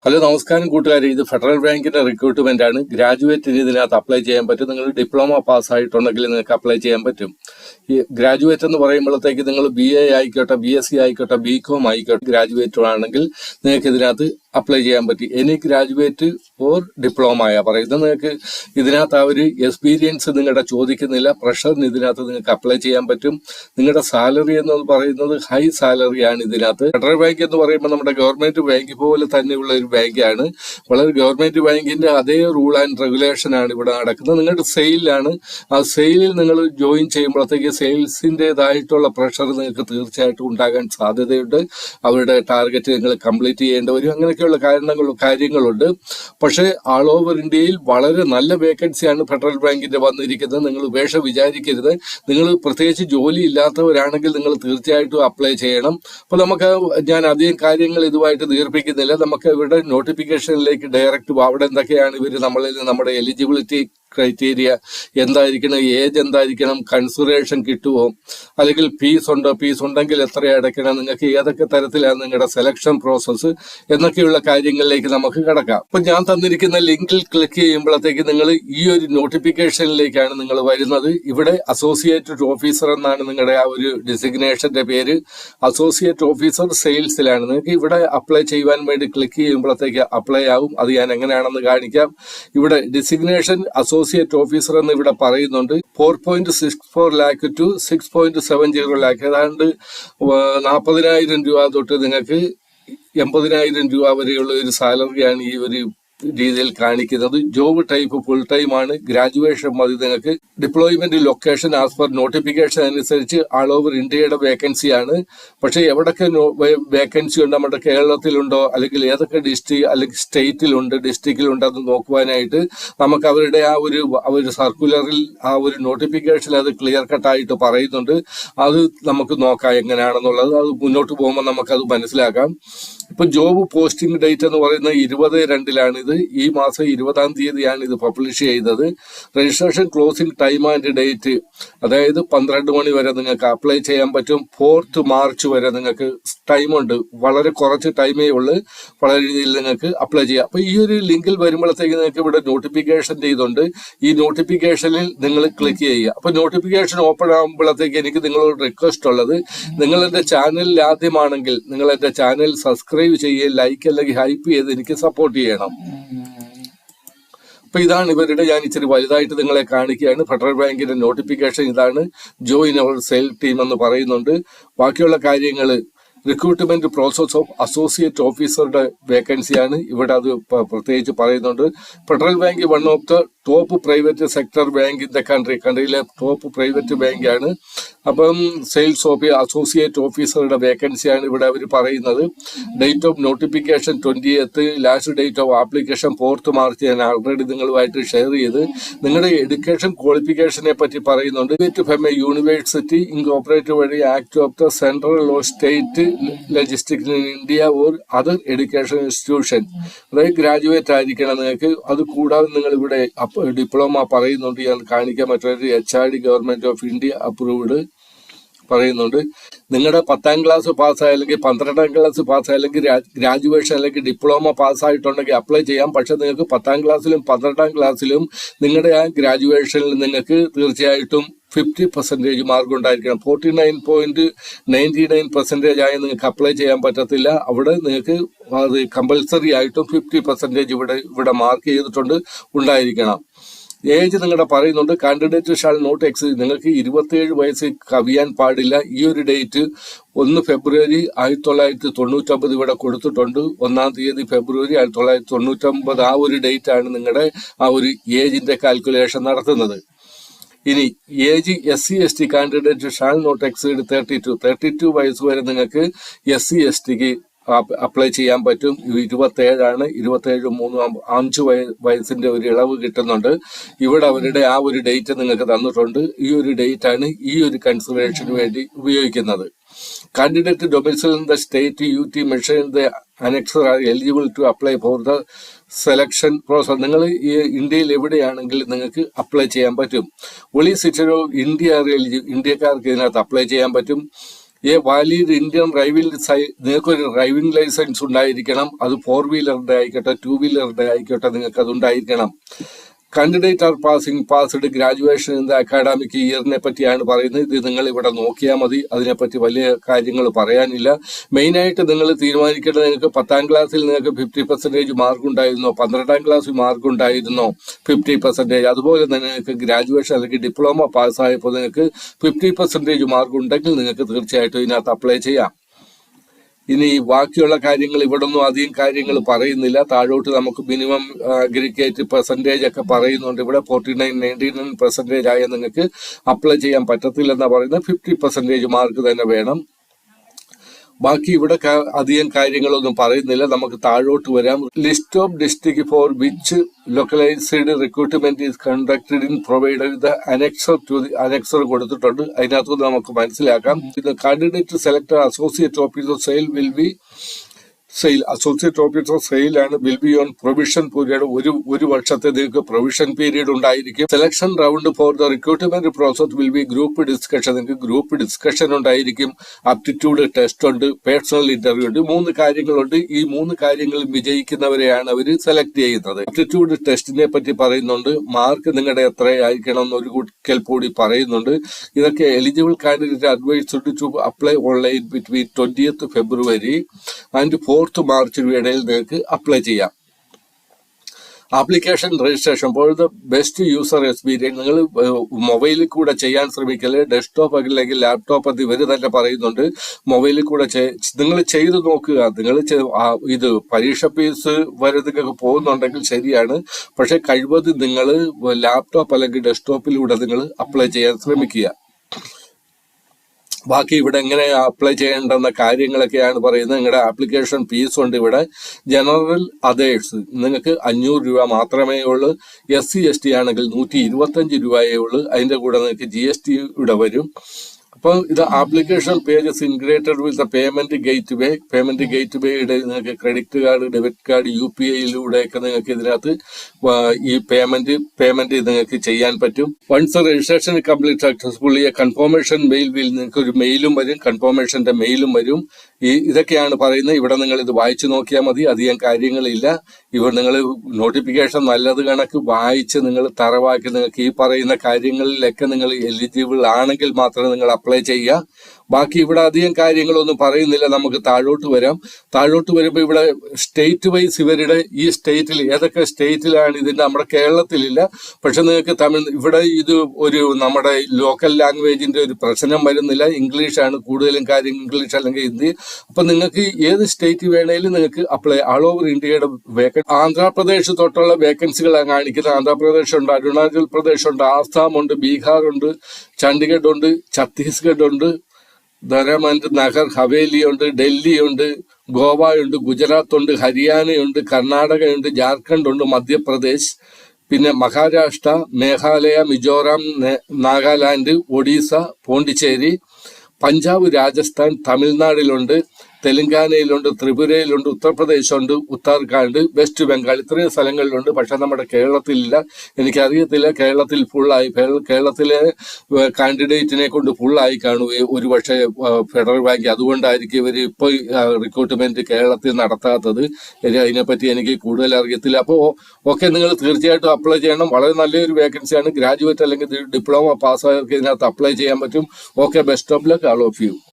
Hello നമസ്കാരം കൂട്ടുകാരെ, ഇത് ഫെഡറൽ ബാങ്കിന്റെ റിക്രൂട്ട്മെന്റ് ആണ്. ഗ്രാജുവേറ്റിന് ഇതിനകത്ത് അപ്ലൈ ചെയ്യാൻ പറ്റും. നിങ്ങൾ ഡിപ്ലോമ പാസ്സായിട്ടുണ്ടെങ്കിൽ നിങ്ങൾക്ക് അപ്ലൈ ചെയ്യാൻ പറ്റും. ഈ ഗ്രാജുവേറ്റ് എന്ന് പറയുമ്പോഴത്തേക്ക് നിങ്ങൾ BA ആയിക്കോട്ടെ, BSc ആയിക്കോട്ടെ, BCom ആയിക്കോട്ടെ, ഗ്രാജുവേറ്റ് ആണെങ്കിൽ നിങ്ങൾക്ക് ഇതിനകത്ത് അപ്ലൈ ചെയ്യാൻ പറ്റും. എനി ഗ്രാജുവേറ്റ് ഓർ ഡിപ്ലോമയാ പറയുന്നത്. നിങ്ങൾക്ക് ഇതിനകത്ത് ആ ഒരു എക്സ്പീരിയൻസ് നിങ്ങളുടെ ചോദിക്കുന്നില്ല. പ്രഷറിന് ഇതിനകത്ത് നിങ്ങൾക്ക് അപ്ലൈ ചെയ്യാൻ പറ്റും. നിങ്ങളുടെ സാലറി എന്ന് പറയുന്നത് ഹൈ സാലറിയാണ് ഇതിനകത്ത്. ഫെഡറൽ ബാങ്ക് എന്ന് പറയുമ്പോൾ നമ്മുടെ ഗവൺമെന്റ് ബാങ്ക് പോലെ തന്നെയുള്ള ഒരു ബാങ്കാണ്. വളരെ ഗവൺമെന്റ് ബാങ്കിന്റെ അതേ റൂൾ ആൻഡ് റെഗുലേഷൻ ആണ് ഇവിടെ നടക്കുന്നത്. നിങ്ങളുടെ സെയിലാണ്. ആ സെയിലിൽ നിങ്ങൾ ജോയിൻ ചെയ്യുമ്പോഴത്തേക്ക് സെയിൽസിൻ്റെതായിട്ടുള്ള പ്രഷർ നിങ്ങൾക്ക് തീർച്ചയായിട്ടും ഉണ്ടാകാൻ സാധ്യതയുണ്ട്. അവരുടെ ടാർഗറ്റ് നിങ്ങൾ കംപ്ലീറ്റ് ചെയ്യേണ്ടി വരും. അങ്ങനെയൊക്കെയുള്ള കാര്യങ്ങളുണ്ട്. പക്ഷേ ആൾ ഓവർ ഇന്ത്യയിൽ വളരെ നല്ല വേക്കൻസിയാണ് ഫെഡറൽ ബാങ്കിന്റെ വന്നിരിക്കുന്നത്. നിങ്ങൾ ഉപേക്ഷ വിചാരിക്കരുത്. നിങ്ങൾ പ്രത്യേകിച്ച് ജോലി ഇല്ലാത്തവരാണെങ്കിൽ നിങ്ങൾ തീർച്ചയായിട്ടും അപ്ലൈ ചെയ്യണം. അപ്പോൾ ഞാൻ അധികം കാര്യങ്ങൾ ഇതുമായിട്ട് ദീർഘിപ്പിക്കുന്നില്ല. നമുക്ക് ഇവിടെ നോട്ടിഫിക്കേഷനിലേക്ക് ഡയറക്റ്റ് അവിടെ എന്തൊക്കെയാണ് ഇവർ നമ്മുടെ എലിജിബിലിറ്റി ക്രൈറ്റീരിയ എന്തായിരിക്കണം, ഏജ് എന്തായിരിക്കണം, കൺസിഡറേഷൻ കിട്ടുമോ, അല്ലെങ്കിൽ ഫീസ് ഉണ്ടോ, ഫീസ് ഉണ്ടെങ്കിൽ എത്ര അടയ്ക്കണം, നിങ്ങൾക്ക് ഏതൊക്കെ തരത്തിലാണ് നിങ്ങളുടെ സെലക്ഷൻ പ്രോസസ്സ് എന്നൊക്കെയുള്ള കാര്യങ്ങളിലേക്ക് നമുക്ക് കിടക്കാം. അപ്പൊ ഞാൻ തന്നിരിക്കുന്ന ലിങ്കിൽ ക്ലിക്ക് ചെയ്യുമ്പോഴത്തേക്ക് നിങ്ങൾ ഈ ഒരു നോട്ടിഫിക്കേഷനിലേക്കാണ് നിങ്ങൾ വരുന്നത്. ഇവിടെ അസോസിയേറ്റഡ് ഓഫീസർ എന്നാണ് നിങ്ങളുടെ ആ ഒരു ഡെസിഗ്നേഷന്റെ പേര്. അസോസിയേറ്റ് ഓഫീസർ സെയിൽസിലാണ്. നിങ്ങൾക്ക് ഇവിടെ അപ്ലൈ ചെയ്യുവാൻ വേണ്ടി ക്ലിക്ക് ചെയ്യുമ്പോഴത്തേക്ക് അപ്ലൈ ആവും. അത് ഞാൻ എങ്ങനെയാണെന്ന് കാണിക്കാം. ഇവിടെ ഡെസിഗ്നേഷൻ അസോസിയേറ്റ് ഓഫീസർ എന്ന് ഇവിടെ പറയുന്നുണ്ട്. 4.64 lakh to 6.70 lakh, ഏതാണ്ട് 40,000 രൂപ തൊട്ട് നിങ്ങൾക്ക് 80,000 രൂപ വരെയുള്ള ഒരു സാലറിയാണ് ഈ ഒരു രീതിയിൽ കാണിക്കുന്നത്. ജോബ് ടൈപ്പ് ഫുൾ ടൈം ആണ്. ഗ്രാജുവേഷൻ മതി നിങ്ങൾക്ക്. Deployment location as per notification അനുസരിച്ച് ആൾ ഓവർ ഇന്ത്യയുടെ വേക്കൻസിയാണ്. പക്ഷേ എവിടൊക്കെ വേക്കൻസി ഉണ്ട്, നമ്മുടെ കേരളത്തിലുണ്ടോ, അല്ലെങ്കിൽ ഏതൊക്കെ അല്ലെങ്കിൽ സ്റ്റേറ്റിലുണ്ട്, ഡിസ്ട്രിക്റ്റിലുണ്ട്, അത് നോക്കുവാനായിട്ട് നമുക്ക് അവരുടെ ആ ഒരു സർക്കുലറിൽ ആ ഒരു നോട്ടിഫിക്കേഷൻ അത് ക്ലിയർ കട്ടായിട്ട് പറയുന്നുണ്ട്. അത് നമുക്ക് നോക്കാം എങ്ങനെയാണെന്നുള്ളത്. അത് മുന്നോട്ട് പോകുമ്പോൾ നമുക്കത് മനസ്സിലാക്കാം. ഇപ്പൊ ജോബ് പോസ്റ്റിംഗ് ഡേറ്റ് എന്ന് പറയുന്നത് 20/2 ഈ മാസം 20-ാം തീയതിയാണ് ഇത് പബ്ലിഷ് ചെയ്തത്. Registration closing time and date, അതായത് 12 മണി വരെ നിങ്ങൾക്ക് അപ്ലൈ ചെയ്യാൻ പറ്റും. 4th March വരെ നിങ്ങൾക്ക് ടൈമുണ്ട്. വളരെ കുറച്ച് ടൈമേ ഉള്ളൂ. വളരെ രീതിയിൽ നിങ്ങൾക്ക് അപ്ലൈ ചെയ്യാം. അപ്പൊ ഈ ഒരു ലിങ്കിൽ വരുമ്പോഴത്തേക്ക് നിങ്ങൾക്ക് ഇവിടെ നോട്ടിഫിക്കേഷൻ ചെയ്തുണ്ട്. ഈ നോട്ടിഫിക്കേഷനിൽ നിങ്ങൾ ക്ലിക്ക് ചെയ്യുക. അപ്പൊ നോട്ടിഫിക്കേഷൻ ഓപ്പൺ ആകുമ്പോഴത്തേക്ക് എനിക്ക് നിങ്ങളോട് റിക്വസ്റ്റ് ഉള്ളത്, നിങ്ങൾ എന്റെ ചാനലിൽ ആദ്യമാണെങ്കിൽ നിങ്ങൾ എന്റെ ചാനൽ സബ്സ്ക്രൈബ് ചെയ്യുക, ലൈക്ക് അല്ലെങ്കിൽ ഹൈപ്പ് ചെയ്ത് എനിക്ക് സപ്പോർട്ട് ചെയ്യണം. അപ്പൊ ഇതാണ് ഇവരുടെ, ഞാൻ ഇച്ചിരി വലുതായിട്ട് നിങ്ങളെ കാണിക്കുകയാണ്. ഫെഡറൽ ബാങ്കിന്റെ നോട്ടിഫിക്കേഷൻ ഇതാണ്. ജോയിൻ അവർ സെയിൽ ടീം എന്ന് പറയുന്നുണ്ട്. ബാക്കിയുള്ള കാര്യങ്ങൾ റിക്രൂട്ട്മെന്റ് പ്രോസസ് ഓഫ് അസോസിയേറ്റ് ഓഫീസറുടെ വേക്കൻസിയാണ്. ഇവിടെ അത് പ്രത്യേകിച്ച് പറയുന്നുണ്ട്. Federal Bank one of the top private sector bank in the കൺട്രിയിലെ ടോപ്പ് പ്രൈവറ്റ് ബാങ്കാണ്. അപ്പം സെയിൽസ് അസോസിയേറ്റ് ഓഫീസറുടെ വേക്കൻസിയാണ് ഇവിടെ അവർ പറയുന്നത്. Date of notification 20th, last date of application 4th March. ഞാൻ ആൾറെഡി നിങ്ങളുമായിട്ട് ഷെയർ ചെയ്ത്. നിങ്ങളുടെ എഡ്യൂക്കേഷൻ ക്വാളിഫിക്കേഷനെ പറ്റി പറയുന്നുണ്ട്. ഫ്രം എ യൂണിവേഴ്സിറ്റി ഇൻകോർപ്പറേറ്റ് വഴി act of the central or state legislature in India or other education institution, അതായത് ഗ്രാജുവേറ്റ് ആയിരിക്കണം നിങ്ങൾക്ക്. അത് കൂടാതെ നിങ്ങൾ ഇവിടെ ഡിപ്ലോമ പറയുന്നുണ്ട്. ഞാൻ കാണിക്കാൻ പറ്റുന്നത് HRD government of India approved പറയുന്നുണ്ട്. നിങ്ങളുടെ 10ാം ക്ലാസ് പാസ്സായ അല്ലെങ്കിൽ 12ാം ക്ലാസ് പാസ്സായ അല്ലെങ്കിൽ ഗ്രാജുവേഷൻ അല്ലെങ്കിൽ ഡിപ്ലോമ പാസ്സായിട്ടുണ്ടെങ്കിൽ അപ്ലൈ ചെയ്യാം. പക്ഷെ നിങ്ങൾക്ക് 10ാം ക്ലാസ്സിലും 12ാം ക്ലാസ്സിലും നിങ്ങളുടെ ആ ഗ്രാജുവേഷനിൽ നിങ്ങൾക്ക് തീർച്ചയായിട്ടും 50% മാർക്ക് ഉണ്ടായിരിക്കണം. 49.99% ആയി നിങ്ങൾക്ക് അപ്ലൈ ചെയ്യാൻ പറ്റത്തില്ല. അവിടെ നിങ്ങൾക്ക് അത് കമ്പൽസറി ആയിട്ടും 50% ഇവിടെ മാർക്ക് ചെയ്തിട്ടുണ്ട് ഉണ്ടായിരിക്കണം. ഏജ് നിങ്ങളുടെ പറയുന്നുണ്ട്. കാൻഡിഡേറ്റ് ഷാൾ നോട്ട് എക്സീഡ്, നിങ്ങൾക്ക് 27 വയസ്സ് കവിയാൻ പാടില്ല. ഈ ഒരു ഡേറ്റ് 1 February 1999 ഇവിടെ കൊടുത്തിട്ടുണ്ട്. 1-ാം തീയതി February 1999 ആ ഒരു ഡേറ്റ് ആണ് നിങ്ങളുടെ ആ ഒരു ഏജിന്റെ കാൽക്കുലേഷൻ നടത്തുന്നത്. ഇനി age SC/ST candidate shall not exceed 32 വയസ്സ് വരെ നിങ്ങൾക്ക് SC/STക്ക് അപ്ലൈ ചെയ്യാൻ പറ്റും. 27 5 വയസ്സിന്റെ ഒരു ഇളവ് കിട്ടുന്നുണ്ട്. ഇവിടെ അവരുടെ ആ ഒരു ഡേറ്റ് നിങ്ങൾക്ക് തന്നിട്ടുണ്ട്. ഈ ഒരു ഡേറ്റ് ആണ് ഈ ഒരു കൺസിഡറേഷന് വേണ്ടി ഉപയോഗിക്കുന്നത്. Candidate domicile in the state UT mention the annexure are eligible to apply for the selection process. നിങ്ങൾ ഈ ഇന്ത്യയിൽ എവിടെയാണെങ്കിലും നിങ്ങൾക്ക് അപ്ലൈ ചെയ്യാൻ പറ്റും. ഒളി സിറ്റിസൺ ഓഫ് ഇന്ത്യക്കാർക്ക് ഇതിനകത്ത് അപ്ലൈ ചെയ്യാൻ പറ്റും. വാലിഡ് ഇന്ത്യൻ നിങ്ങൾക്കൊരു ഡ്രൈവിംഗ് ലൈസൻസ് ഉണ്ടായിരിക്കണം. അത് 4 വീലറിന്റെ ആയിക്കോട്ടെ 2 വീലറിന്റെ ആയിക്കോട്ടെ, നിങ്ങൾക്ക് അത് ഉണ്ടായിരിക്കണം. Candidate are passed graduation in the academic ഇയറിനെ പറ്റിയാണ് പറയുന്നത്. ഇത് നിങ്ങൾ ഇവിടെ നോക്കിയാൽ മതി, അതിനെപ്പറ്റി വലിയ കാര്യങ്ങൾ പറയാനില്ല. മെയിനായിട്ട് നിങ്ങൾ തീരുമാനിക്കേണ്ടത്, നിങ്ങൾക്ക് 10ാം ക്ലാസ്സിൽ നിങ്ങൾക്ക് 50% മാർക്ക് ഉണ്ടായിരുന്നോ, 12ാം ക്ലാസ്സിൽ മാർക്ക് ഉണ്ടായിരുന്നോ 50%, അതുപോലെ തന്നെ നിങ്ങൾക്ക് ഗ്രാജുവേഷൻ അല്ലെങ്കിൽ ഡിപ്ലോമ പാസ്സായപ്പോൾ നിങ്ങൾക്ക് 50% മാർക്ക് ഉണ്ടെങ്കിൽ നിങ്ങൾക്ക് തീർച്ചയായിട്ടും ഇതിനകത്ത് അപ്ലൈ ചെയ്യാം. ഇനി ബാക്കിയുള്ള കാര്യങ്ങൾ ഇവിടെ ഒന്നും അധികം കാര്യങ്ങൾ പറയുന്നില്ല. താഴോട്ട് നമുക്ക് മിനിമം അഗ്രിഗേറ്റ് പെർസെൻറ്റേജ് ഒക്കെ പറയുന്നുണ്ട്. ഇവിടെ 99% ആയ നിങ്ങൾക്ക് അപ്ലൈ ചെയ്യാൻ പറ്റത്തില്ലെന്നാണ് പറയുന്നത്. 50% മാർക്ക് തന്നെ വേണം. ബാക്കി ഇവിടെ അധികം കാര്യങ്ങളൊന്നും പറയുന്നില്ല. നമുക്ക് താഴോട്ട് വരാം. List of district for which localised recruitment is conducted in provided the annexure കൊടുത്തിട്ടുണ്ട്. അതിനകത്ത് നമുക്ക് മനസ്സിലാക്കാം. Candidate selector associate officer sale will be associate officer സെയിലാണ് will be on provision period. ഒരു വർഷത്തെ നിങ്ങൾക്ക് പ്രൊവിഷൻ പീരീഡ് ഉണ്ടായിരിക്കും. Selection round for the recruitment process will be group discussion. നിങ്ങൾക്ക് ഗ്രൂപ്പ് ഡിസ്കഷൻ ഉണ്ടായിരിക്കും. ആപ്റ്റിറ്റ്യൂഡ് ടെസ്റ്റ് ഉണ്ട്, പേഴ്സണൽ ഇന്റർവ്യൂ ഉണ്ട്. 3 കാര്യങ്ങളുണ്ട്. ഈ 3 കാര്യങ്ങളിൽ വിജയിക്കുന്നവരെയാണ് അവർ സെലക്ട് ചെയ്യുന്നത്. ആപ്റ്റിറ്റ്യൂഡ് ടെസ്റ്റിനെ പറ്റി പറയുന്നുണ്ട്. മാർക്ക് നിങ്ങളുടെ എത്ര ആയിരിക്കണം എന്നൊരു കൂടി പറയുന്നുണ്ട്. ഇതൊക്കെ eligible candidate advised to apply online between 20th February and 4th March ഇടയിൽ നിങ്ങൾക്ക് അപ്ലൈ ചെയ്യാം. Application registration for the best user experience. നിങ്ങൾ മൊബൈലിൽ കൂടെ ചെയ്യാൻ ശ്രമിക്കല്. ഡെസ്ക്ടോപ്പ് അല്ലെങ്കിൽ ലാപ്ടോപ്പ് അത് ഇവർ തന്നെ പറയുന്നുണ്ട്. മൊബൈലിൽ കൂടെ നിങ്ങൾ ചെയ്ത് നോക്കുക. നിങ്ങൾ ഇത് പരീക്ഷ ഫീസ് വരെ നിങ്ങൾക്ക് പോകുന്നുണ്ടെങ്കിൽ ശരിയാണ്. പക്ഷെ കഴിവതും നിങ്ങൾ ലാപ്ടോപ്പ് അല്ലെങ്കിൽ ഡെസ്ക്ടോപ്പിലൂടെ നിങ്ങൾ അപ്ലൈ ചെയ്യാൻ ശ്രമിക്കുക. ബാക്കി ഇവിടെ എങ്ങനെ അപ്ലൈ ചെയ്യേണ്ടെന്ന കാര്യങ്ങളൊക്കെയാണ് പറയുന്നത്. നിങ്ങളുടെ ആപ്ലിക്കേഷൻ ഫീസ് ഉണ്ട്. ഇവിടെ ജനറൽ അതേഴ്സ് നിങ്ങൾക്ക് 500 രൂപ മാത്രമേ ഉള്ളൂ. SC ST ആണെങ്കിൽ 125 രൂപയേ ഉള്ളൂ. അതിന്റെ കൂടെ നിങ്ങൾക്ക് GST ഇവിടെ വരും. അപ്പോൾ ഇത് application page integrated with payment ഗേറ്റ്വേയുടെ നിങ്ങൾക്ക് ക്രെഡിറ്റ് കാർഡ്, ഡെബിറ്റ് കാർഡ്, UPIയിലൂടെയൊക്കെ നിങ്ങൾക്ക് ഇതിനകത്ത് ഈ പേയ്മെന്റ് നിങ്ങൾക്ക് ചെയ്യാൻ പറ്റും. Once registration complete successfully confirmation mail നിങ്ങൾക്ക് ഒരു മെയിലും വരും, കൺഫർമേഷന്റെ മെയിലും വരും. ഇതൊക്കെയാണ് പറയുന്നത്. ഇവിടെ നിങ്ങൾ ഇത് വായിച്ചു നോക്കിയാൽ മതി, അധികം കാര്യങ്ങളില്ല. ഇവിടെ നിങ്ങൾ നോട്ടിഫിക്കേഷൻ നല്ലത് കണക്ക് വായിച്ച് നിങ്ങൾ തറവാക്കി നിങ്ങൾക്ക് ഈ പറയുന്ന കാര്യങ്ങളിലൊക്കെ നിങ്ങൾ എലിജിബിൾ ആണെങ്കിൽ മാത്രമേ നിങ്ങൾ അപ്ലൈ ചെയ്യുക. ബാക്കി ഇവിടെ അധികം കാര്യങ്ങളൊന്നും പറയുന്നില്ല. നമുക്ക് താഴോട്ട് വരാം. താഴോട്ട് വരുമ്പോൾ ഇവിടെ സ്റ്റേറ്റ് വൈസ് ഇവരുടെ ഈ സ്റ്റേറ്റിൽ ഏതൊക്കെ സ്റ്റേറ്റിലാണ് ഇതിന്റെ നമ്മുടെ കേരളത്തിലില്ല. പക്ഷെ നിങ്ങൾക്ക് ഇവിടെ ഇത് ഒരു നമ്മുടെ ലോക്കൽ ലാംഗ്വേജിന്റെ ഒരു പ്രശ്നം വരുന്നില്ല. ഇംഗ്ലീഷാണ് കൂടുതലും കാര്യം, ഇംഗ്ലീഷ് അല്ലെങ്കിൽ ഹിന്ദി. അപ്പൊ നിങ്ങൾക്ക് ഏത് സ്റ്റേറ്റ് വേണേലും നിങ്ങൾക്ക് അപ്ലൈ. ആൾ ഓവർ ഇന്ത്യയുടെ ആന്ധ്രാപ്രദേശ് തൊട്ടുള്ള വേക്കൻസികളാണ് കാണിക്കുന്നത്. ആന്ധ്രാപ്രദേശ് ഉണ്ട്, അരുണാചൽ പ്രദേശ് ഉണ്ട്, ആസാം ഉണ്ട്, ബീഹാർ ഉണ്ട്, ചണ്ഡീഗഡ് ഉണ്ട്, ഛത്തീസ്ഗഡ് ഉണ്ട്, ദരമൻഡ് നഗർ ഹവേലി ഉണ്ട്, ഡൽഹി ഉണ്ട്, ഗോവ ഉണ്ട്, ഗുജറാത്ത് ഉണ്ട്, ഹരിയാനയുണ്ട്, കർണാടകയുണ്ട്, ജാർഖണ്ഡ് ഉണ്ട്, മധ്യപ്രദേശ്, പിന്നെ മഹാരാഷ്ട്ര, മേഘാലയ, മിസോറാം, നാഗാലാൻഡ്, ഒഡീസ, പോണ്ടിച്ചേരി, പഞ്ചാബ്, രാജസ്ഥാൻ, തമിഴ്നാടിലുണ്ട്, തെലങ്കാനയിലുണ്ട്, ത്രിപുരയിലുണ്ട്, ഉത്തർപ്രദേശുണ്ട്, ഉത്തരാഖണ്ഡ്, വെസ്റ്റ് ബംഗാൾ, ഇത്രയും സ്ഥലങ്ങളിലുണ്ട്. പക്ഷെ നമ്മുടെ കേരളത്തിലില്ല. എനിക്കറിയത്തില്ല, കേരളത്തിൽ ഫുള്ളായി. കേരളത്തിലെ കാൻഡിഡേറ്റിനെ കൊണ്ട് ഫുള്ളായി കാണും ഒരു പക്ഷേ ഫെഡറൽ ബാങ്ക്. അതുകൊണ്ടായിരിക്കും ഇവർ ഇപ്പോൾ റിക്രൂട്ട്മെന്റ് കേരളത്തിൽ നടത്താത്തത്. അതിനെപ്പറ്റി എനിക്ക് കൂടുതൽ അറിയത്തില്ല. അപ്പോൾ ഓക്കെ, നിങ്ങൾ തീർച്ചയായിട്ടും അപ്ലൈ ചെയ്യണം. വളരെ നല്ലൊരു വേക്കൻസിയാണ്. ഗ്രാജുവേറ്റ് അല്ലെങ്കിൽ ഡിപ്ലോമ പാസ്സായവർക്ക് ഇതിനകത്ത് അപ്ലൈ ചെയ്യാൻ പറ്റും. Okay, best of luck all of U.